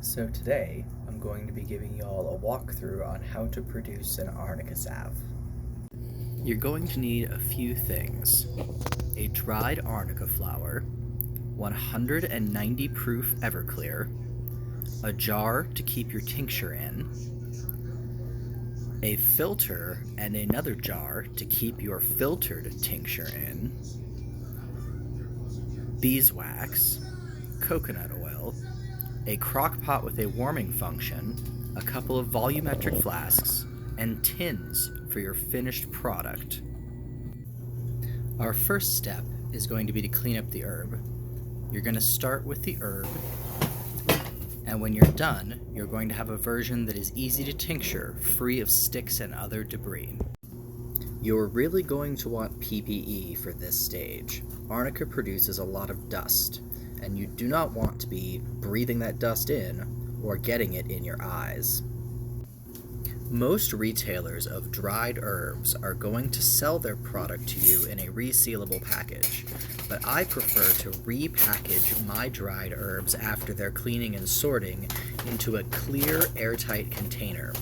So today, I'm going to be giving you all a walkthrough on how to produce an Arnica salve. You're going to need a few things: a dried Arnica flower, 190 proof Everclear, a jar to keep your tincture in, a filter and another jar to keep your filtered tincture in, beeswax, coconut oil, a crock pot with a warming function, a couple of volumetric flasks, and tins for your finished product. Our first step is going to be to clean up the herb. You're going to start with the herb, and when you're done, you're going to have a version that is easy to tincture, free of sticks and other debris. You're really going to want PPE for this stage. Arnica produces a lot of dust, and you do not want to be breathing that dust in or getting it in your eyes. Most retailers of dried herbs are going to sell their product to you in a resealable package, but I prefer to repackage my dried herbs after their cleaning and sorting into a clear, airtight container.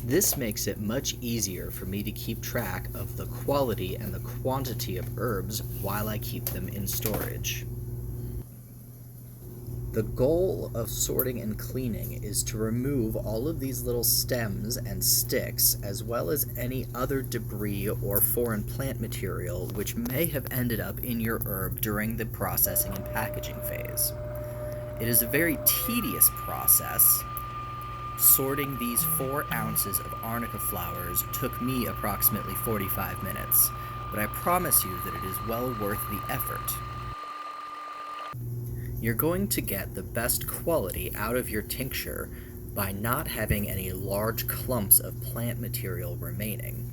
This makes it much easier for me to keep track of the quality and the quantity of herbs while I keep them in storage. The goal of sorting and cleaning is to remove all of these little stems and sticks, as well as any other debris or foreign plant material which may have ended up in your herb during the processing and packaging phase. It is a very tedious process. Sorting these 4 ounces of Arnica flowers took me approximately 45 minutes, but I promise you that it is well worth the effort. You're going to get the best quality out of your tincture by not having any large clumps of plant material remaining.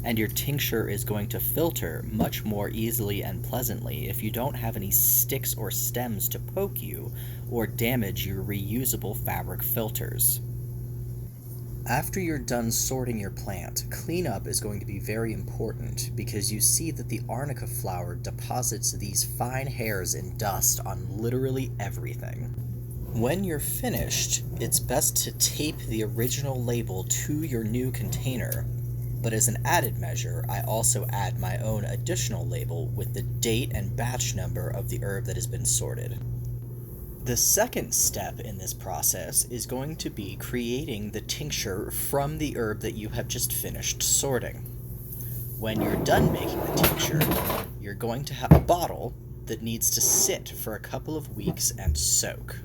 And your tincture is going to filter much more easily and pleasantly if you don't have any sticks or stems to poke you or damage your reusable fabric filters. After you're done sorting your plant, cleanup is going to be very important because you see that the Arnica flower deposits these fine hairs and dust on literally everything. When you're finished, it's best to tape the original label to your new container, but as an added measure, I also add my own additional label with the date and batch number of the herb that has been sorted. The second step in this process is going to be creating the tincture from the herb that you have just finished sorting. When you're done making the tincture, you're going to have a bottle that needs to sit for a couple of weeks and soak.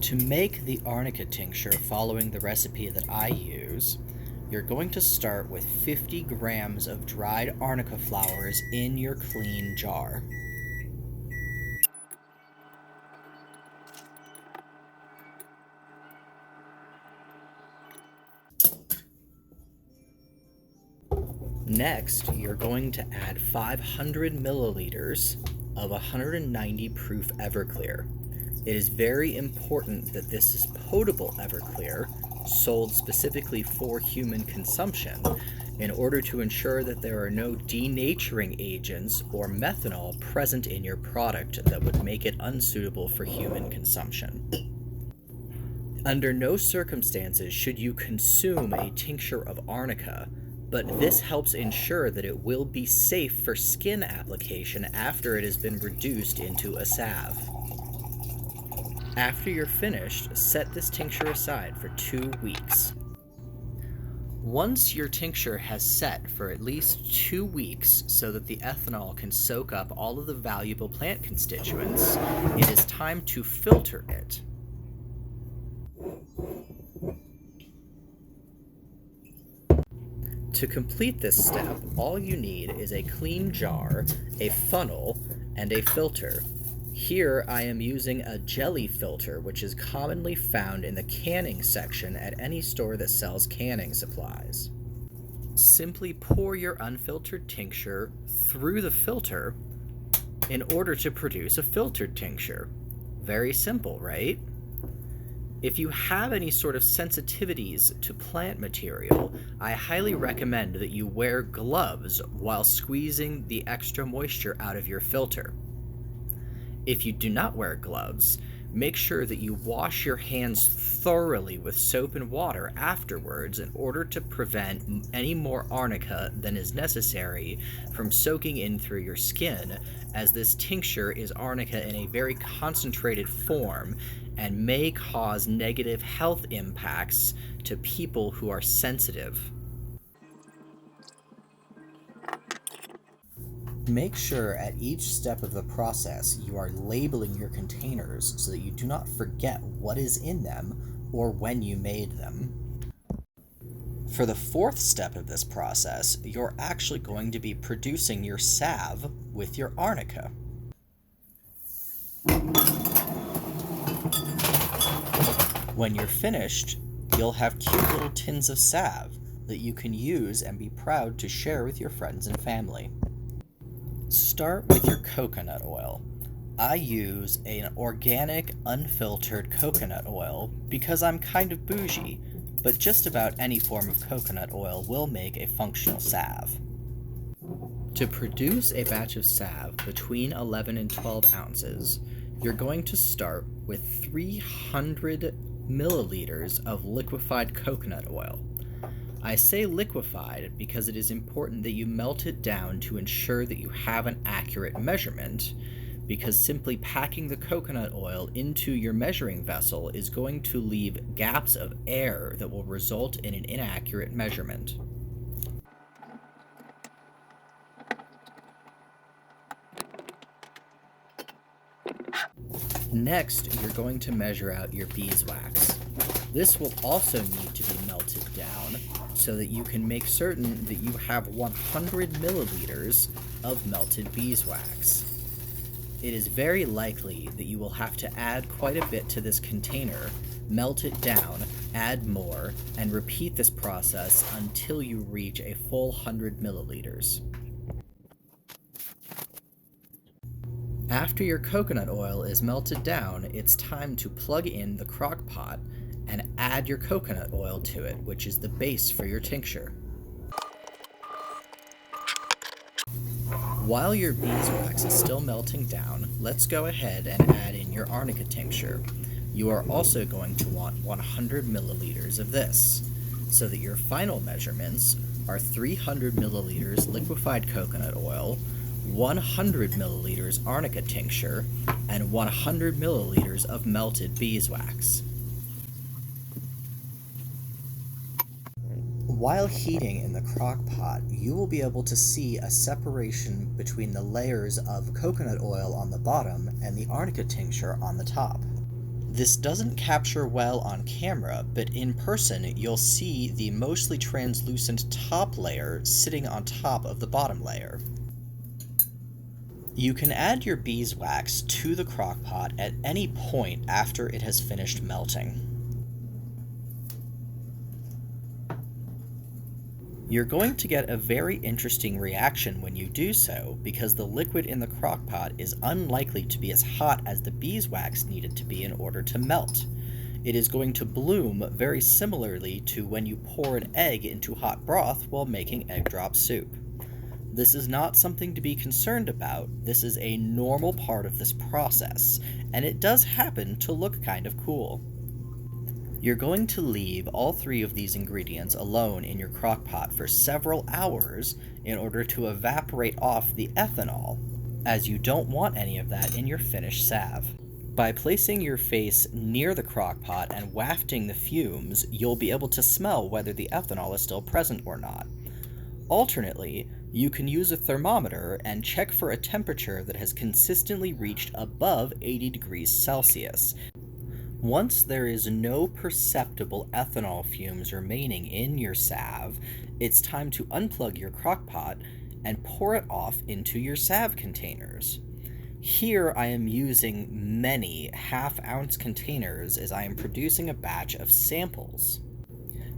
To make the Arnica tincture following the recipe that I use, you're going to start with 50 grams of dried Arnica flowers in your clean jar. Next, you're going to add 500 milliliters of 190 proof Everclear. It is very important that this is potable Everclear, sold specifically for human consumption, in order to ensure that there are no denaturing agents or methanol present in your product that would make it unsuitable for human consumption. Under no circumstances should you consume a tincture of Arnica, but this helps ensure that it will be safe for skin application after it has been reduced into a salve. After you're finished, set this tincture aside for 2 weeks. Once your tincture has set for at least 2 weeks so that the ethanol can soak up all of the valuable plant constituents, it is time to filter it. To complete this step, all you need is a clean jar, a funnel, and a filter. Here I am using a jelly filter, which is commonly found in the canning section at any store that sells canning supplies. Simply pour your unfiltered tincture through the filter in order to produce a filtered tincture. Very simple, right? If you have any sort of sensitivities to plant material, I highly recommend that you wear gloves while squeezing the extra moisture out of your filter. If you do not wear gloves, make sure that you wash your hands thoroughly with soap and water afterwards in order to prevent any more arnica than is necessary from soaking in through your skin, as this tincture is arnica in a very concentrated form and may cause negative health impacts to people who are sensitive. Make sure at each step of the process you are labeling your containers so that you do not forget what is in them or when you made them. For the fourth step of this process, you're actually going to be producing your salve with your arnica. When you're finished, you'll have cute little tins of salve that you can use and be proud to share with your friends and family. Start with your coconut oil. I use an organic, unfiltered coconut oil because I'm kind of bougie, but just about any form of coconut oil will make a functional salve. To produce a batch of salve between 11 and 12 ounces, you're going to start with 300 milliliters of liquefied coconut oil. I say liquefied because it is important that you melt it down to ensure that you have an accurate measurement, because simply packing the coconut oil into your measuring vessel is going to leave gaps of air that will result in an inaccurate measurement. Next, you're going to measure out your beeswax. This will also need to be melted down so that you can make certain that you have 100 milliliters of melted beeswax. It is very likely that you will have to add quite a bit to this container, melt it down, add more, and repeat this process until you reach a full 100 milliliters. After your coconut oil is melted down, it's time to plug in the crock pot and add your coconut oil to it, which is the base for your tincture. While your beeswax is still melting down, let's go ahead and add in your arnica tincture. You are also going to want 100 milliliters of this, so that your final measurements are 300 milliliters liquefied coconut oil, 100 milliliters arnica tincture, and 100 milliliters of melted beeswax. While heating in the crock pot, you will be able to see a separation between the layers of coconut oil on the bottom and the arnica tincture on the top. This doesn't capture well on camera, but in person you'll see the mostly translucent top layer sitting on top of the bottom layer. You can add your beeswax to the crock pot at any point after it has finished melting. You're going to get a very interesting reaction when you do so, because the liquid in the crock pot is unlikely to be as hot as the beeswax needed to be in order to melt. It is going to bloom very similarly to when you pour an egg into hot broth while making egg drop soup. This is not something to be concerned about. This is a normal part of this process, and it does happen to look kind of cool. You're going to leave all three of these ingredients alone in your crock pot for several hours in order to evaporate off the ethanol, as you don't want any of that in your finished salve. By placing your face near the crock pot and wafting the fumes, you'll be able to smell whether the ethanol is still present or not. Alternately, you can use a thermometer and check for a temperature that has consistently reached above 80 degrees Celsius. Once there is no perceptible ethanol fumes remaining in your salve, it's time to unplug your crock pot and pour it off into your salve containers. Here I am using many half-ounce containers as I am producing a batch of samples.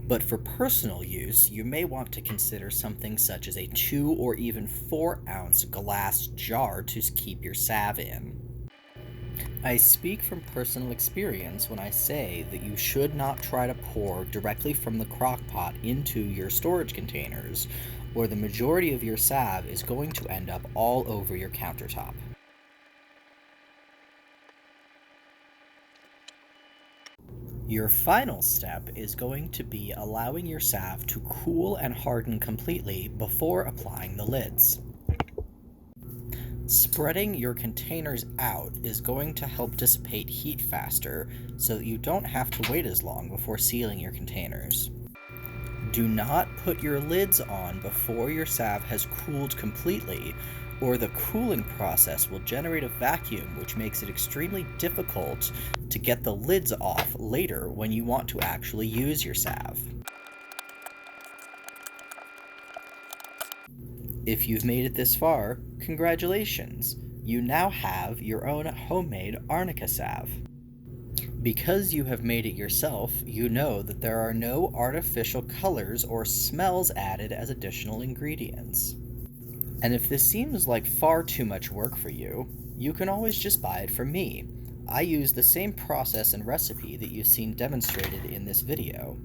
But for personal use, you may want to consider something such as a 2 or even 4-ounce glass jar to keep your salve in. I speak from personal experience when I say that you should not try to pour directly from the crock pot into your storage containers, or the majority of your salve is going to end up all over your countertop. Your final step is going to be allowing your salve to cool and harden completely before applying the lids. Spreading your containers out is going to help dissipate heat faster so that you don't have to wait as long before sealing your containers. Do not put your lids on before your salve has cooled completely, or the cooling process will generate a vacuum which makes it extremely difficult to get the lids off later when you want to actually use your salve. If you've made it this far, congratulations! You now have your own homemade Arnica salve. Because you have made it yourself, you know that there are no artificial colors or smells added as additional ingredients. And if this seems like far too much work for you, you can always just buy it from me. I use the same process and recipe that you've seen demonstrated in this video.